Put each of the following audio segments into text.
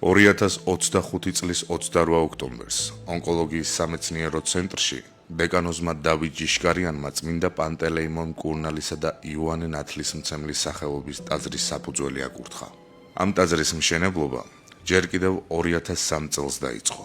2025 წლის 28 ოქტომბერს ონკოლოგიის სამეცნიერო ცენტრში დეკანოზმა დავით ჯიშკარიანმა წმინდა პანტელეიმონ მკურნალისა და იოანე ნათლისმცემლის სახელობის ტაძრის საფუძველი აკურთხა. ამ ტაძრის მშენებლობა ჯერ კიდევ 2003 წელს დაიწყო.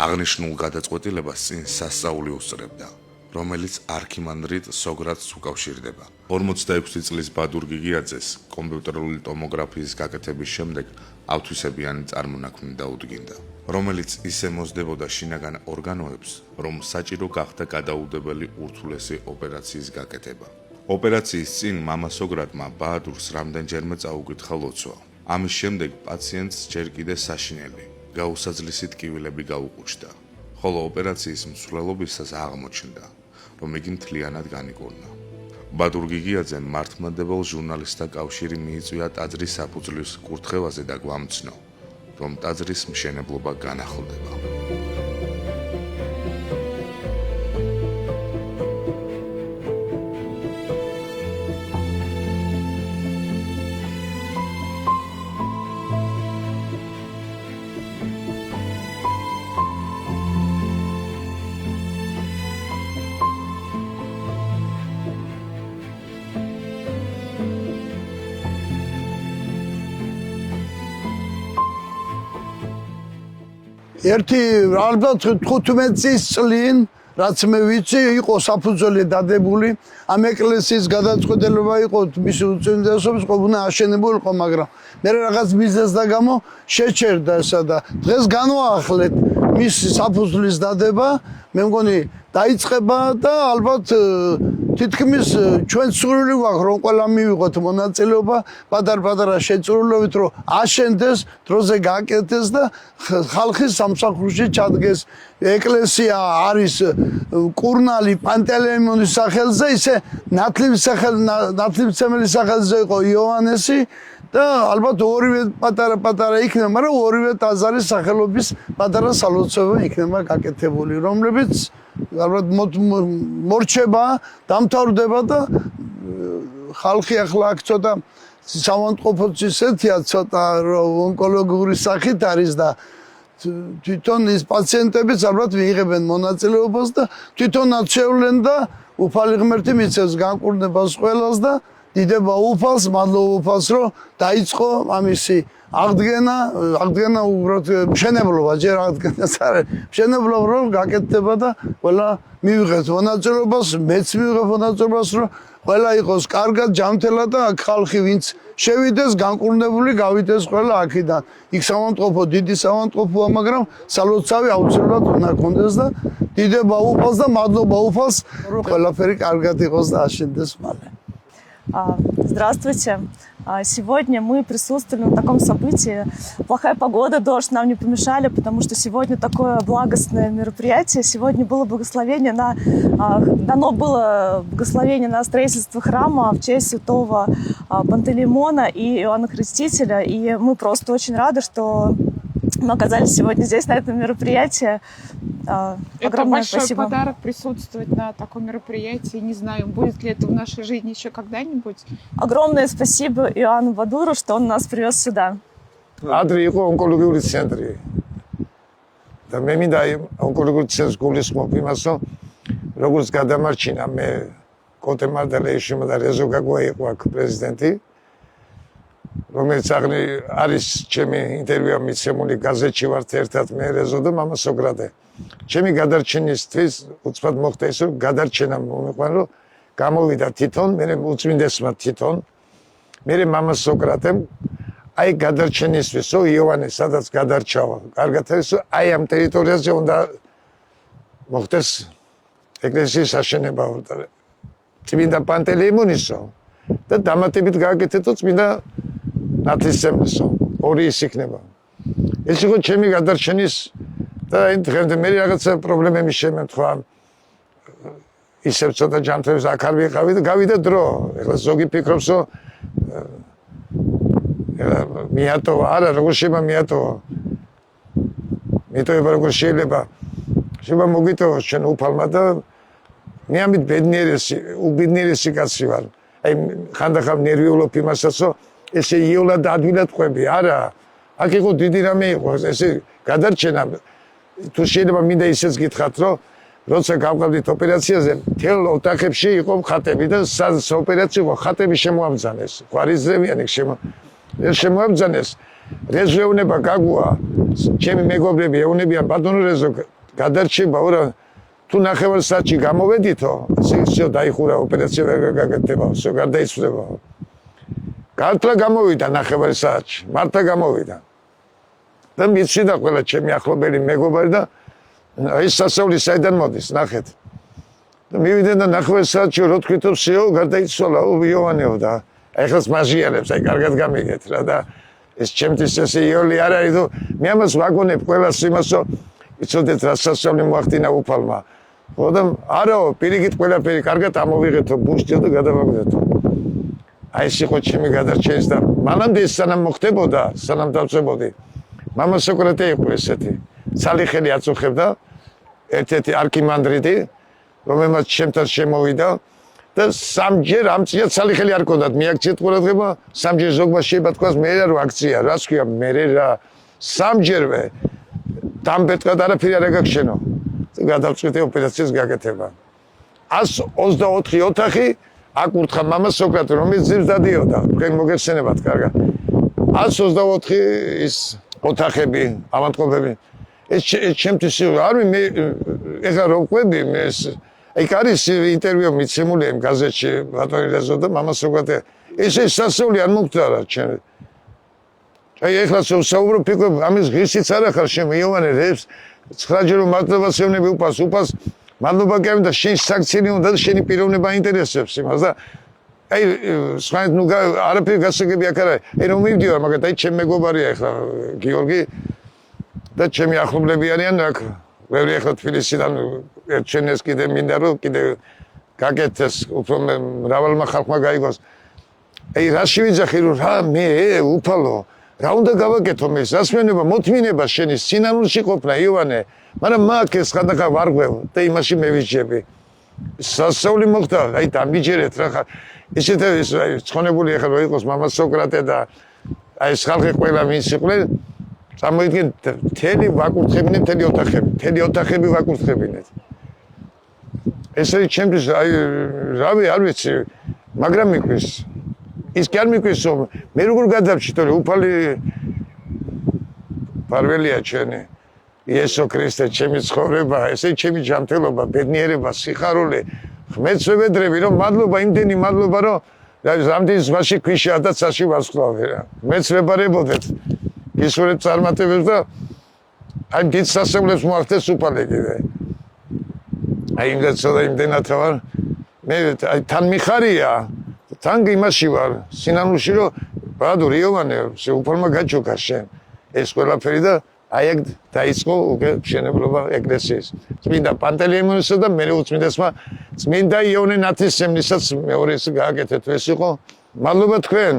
აღნიშნულ გადაწყვეტილებას წინ სასწაული უსწრებდა, რომელიც არქიმანდრიტ სოგრატს უკავშირდება. 46 წლის ბადურ გიგიაძეს კომპიუტერული ტომოგრაფიის გაკეთების შემდეგ ავთვისებიანი წარმონაქმნი დაუდგინდა, რომელიც ისე მოსდებოდა შინაგან ორგანოებს, რომ საჭირო გახდა გადაუდებელი ურთულესი ოპერაციის გაკეთება. ოპერაციის წინ მამა სოგრატმა ბაადურს რამდენჯერმე წაუკითხა ლოცვა. ამის შემდეგ პაციენტს ჯერ კიდე საშინელი, გაუსაძლისი ტკივილები გაუყუჩდა, ხოლო ოპერაციის მსვლელობისას აღმოჩნდა, რომ იგი მთლიანად განიკურნა. ბადურ გიგიაძემ მართლმადებელ ჟურნალისტთა კავშირი მიიწვია ტაძრის საფუძვლის კურთხევაზე და გვამცნო, რომ ტაძრის მშენებლობა განახლდება. ერთი ალბათ 15 წლის წლინ, რაც მე ვიცი, იყო საფუძველი დადებული, ამ ეკლესიის გადაწყვეტილება იყო მისი უწმინდესობის ყოფნა აშენებულიყო, მაგრამ მე რაღაც მიზეზთა გამო შეჩერდა ესა და დღეს განვაახლეთ მისი საფუძვლის დადება, მე მგონი დაიწყება და ალბათ თითქმის ჩვენ სურვილი გვაქვს რომ ყველა მივიღოთ მონაწილეობა პატარ-პატარა შეწურულობით რომ აშენდეს, დროზე გააკეთეს და ხალხის სამსახურში ჩადგეს. ეკლესია არის მკურნალი პანტელეიმონის სახელზე, ისე ნათლისმცემლის სახელზე იყო იოანესი და ალბათ ორივე პატარა-პატარა იქნება, მაგრამ ორივე ტაძრის სახელობის პატარა სალოცავება იქნება გაკეთებული, რომლებიც ალბათ მორჩება, დამთავრდება და ხალხი ახლა აქ ცოტა საავადმყოფოც ისეთია, ცოტა ონკოლოგიური სახით არის და თვითონ ის პაციენტებიც ალბათ მიიღებენ მონაწილეობას და თვითონაც შევლენ და უფალი ღმერთი მიცემს განკურნებას ყველას და დიდება უფალს, მადლობა უფალს, რომ დაიწყო ამისი აღდგენა უბრალოდ მშენებლობა, ჯერ აღდგენას არის, მშენებლობა რომ გაკეთდება და ყველა მივიღეთ მონაწილეობას, მეც მივიღებ მონაწილეობას, რომ ყველა იყოს კარგად, ჯანმრთელად და აქ ხალხი ვინც შევიდეს, განკურნებული გავიდეს ყველა აქედან. იქ საავადმყოფო, დიდი საავადმყოფოა, მაგრამ სალოცავი აუცილებლად უნდა გქონდეს და დიდება უფალს და მადლობა უფალს, რომ ყველაფერი კარგად იყოს და აშენდეს მალე. Здравствуйте. Сегодня мы присутствовали на таком событии. Плохая погода, дождь нам не помешали, потому что сегодня такое благостное мероприятие. Сегодня было дано было благословение на строительство храма в честь святого Пантелеймона и Иоанна Крестителя. И мы просто очень рады, что мы оказались сегодня здесь, на этом мероприятии. Это большой подарок присутствовать на таком мероприятии. Не знаю, будет ли это в нашей жизни еще когда-нибудь. Огромное спасибо Иоанну Бадуру, что он нас привез сюда. Адри იყო ონკოლოგიური ცენტრი. და მე მინდა ონკოლოგიური ცენტრის გულისხმობ იმას, რომ როგორც გადამარჩინა მე კოტე მარდალეიშვილმა და რეზო გაგუა იყო აქ პრეზიდენტი, რომელიც არის ჩემი ინტერვიუ მიცემული გაზეთში ვართ ერთად მე რეზო და მამა სოგრატე. ჩემი გადარჩენისთვის უცბად მოხდა ის, რომ გადარჩენა მომიყვან, რომ გამოვიდა თვითონ, მე უწმინდესმა თვითონ, მე მამა სოგრატემ აი გადარჩენისთვის, რომ იოანე სადაც გადარჩავა, კარგად არის, რომ აი ამ ტერიტორიაზე უნდა მოხდეს ეკლესიის აშენება წმინდა პანტელეიმონისო და დამატებით გააკეთეთო წმინდა ნათლისმცემლისო, ორი ის იქნება. ეს იყო ჩემი გადარჩენის და დღემდე მე რაღაცა პრობლემები შემემთხვა ისევ ცოტა ჯანმრთელობის აქ არ ვიყავი და გავიდა დრო. ეხლა ზოგი ფიქრობს, რომ მიატოვა, არა, როგორ შეიძლება მიატოვა. მიტოვება როგორ შეიძლება. შეიძლება მოგიტოვოს ჩვენ უფალმა და მე ამით უბედნიერესი კაცი ვარ. აი ხანდახან ნერვიულობ იმასაც, რომ ესე იოლად ადვილად ყვები, არა. აქ იყო დიდი რამე იყო ესე გადარჩენა თუ შეიძლება მინდა ისეც გითხრათ რომ როცა გავყავდით ოპერაციაზე თელ ოთახებში იყო ხატები და ოპერაციო ხატები შემოამბძანეს ყვარიზრევიანი შემოამბძანეს რეზეუნება გაგუა ჩემი მეგობრები ეუნებიან ბატონო რეზო გადარჩებაო რა თუ ნახევარსაათში გამოვედითო ისე დაიხურა ოპერაცია ვერ გაგაკეთებაო ისე გარდაიცვლებაო გართლა გამოვიდა ნახევარსაათში მართა გამოვიდა და მიციდა ყველა ჩემი ახლობელი მეგობარი და ეს სასწაული საიდან მოდის ნახეთ და მივიდნენ და ნახევარსაათში რო თქვითო всё გარდაიცვალაო იოანეო და ეხლაც მაჟიარებს აი კარგად გამიგეთ რა და ეს ჩემთვის ესე იოლი არ არის და მე ამას ვაგონებ ყველას იმასო იცოდეთ რა სასწაული მოახდინა უფალმა ხო და არაო პირიქით ყველაფერი კარგად ამოვიღეთო ბუშტიო და გადავაგდეთო აი ეს იყო ჩემი გადარჩენის და მანამდე სანამ მოხდებოდა სანამ დავწებოდი მამა სოკრატე იყო ესეთი ცალიხელი აწუხებდა ერთ-ერთი არქიმანდრიტი რომელმაც ჩემთან შემოვიდა და სამჯერ ამ წია ცალიხელი არ ქონდათ მიაქციეთ ყურადღება სამჯერ ზოგმა შეიძლება თქვას მე რა აქცია რას ქვია მე რა სამჯერვე დამბეთყად არაფერი არ გაგშენო გადავწყვიტე ოპერაციის გაკეთება 124 ოთახი აკურთხა მამა სოკრატე რომელიც ძირს დადიოდა თქვენ მოგეხსენებათ კარგად 124 ის ოთახები ავადმყოფები ეს ჩემთვის არ მე ეხლა რო ყვები მე აი არის ინტერვიუ მიცემული ამ გაზეთში ბატონი რეზო და მამა სოკრატე ეს სასწაული არ მომხდარა ჩემ აი ეხლა საუბრო ფიქრობ ამის ღირსიც არ ახარ შემ იოანე რებს 9 ჯერო მადლობას ევნები უფას მადლობა გემ და შენ საქციელი უნდა და შენი პიროვნება ინტერესებს იმას და აი სხვაით ნუ არაფერი გასაგები აქ არა აი რომ მივდივარ მაგათ აი ჩემ მეგობარია ეხლა გიორგი და ჩემი ახლობლები არიან აქ ვერი ეხლა თბილისიდან ერჩენეს კიდე მინდა რომ კიდე გაკეთეს უფრო მრავალმა ხალხმა გაიგოს აი რაში ვიძახი რომ რა მე უფალო რა უნდა გავაკეთო მე სასმენება მოთმინება შენი სინანულში ყოფნა იოანე მაგრამ მაგ ეს ხანდახან ვარღვევ და იმაში მევიჯები სასწაული მოხდა აი დამიჯერეთ რა ხარ ისეთი აი ცხონებული ახლა რო იყოს მამა სოკრატე და აი ეს ხალხი ყველა ვინც იყვნენ წარმოიდგინეთ მთელი ვაკურთხებინეთ მთელი ოთახები ვაკურთხებინეთ ესე ჩემთვის აი რავი არ ვიცი მაგრამ მიყვის ის კი არ მიყვის რომ მე როგორ გადავჭით რომ უფალი პარველია ჩემი იესო ქრისტე ჩემი ცხოვრება ესე ჩემი ჯანმრთელობა ბედნიერება სიხარული ღმერთს ვედრები რომ მადლობა იმდენი მადლობა რომ რამდენი ზღვაში ქვიშაა და ცაში ვასხლავე რა ღმერთს ვებარებოდეთ ისურეთ წარმატებებს და აი დიდ სასწაულებს მოახდენს უფალი კიდე აი იმდენად ვარ მე აი თან მიხარია თან იმაში ვარ სინანულში რომ ბადურ იოანე უფალმა გაჩუქა შენ ეს ყველაფერი და აი ეგ დაიწყო უკვე მშენებლობა ეკლესიის წმინდა პანტელეიმონისა და მე უწმინდესმა წმინდა იოანე ნათლისმცემლისაც მეორე ეს გააკეთეთ ეს იყო მადლობა თქვენ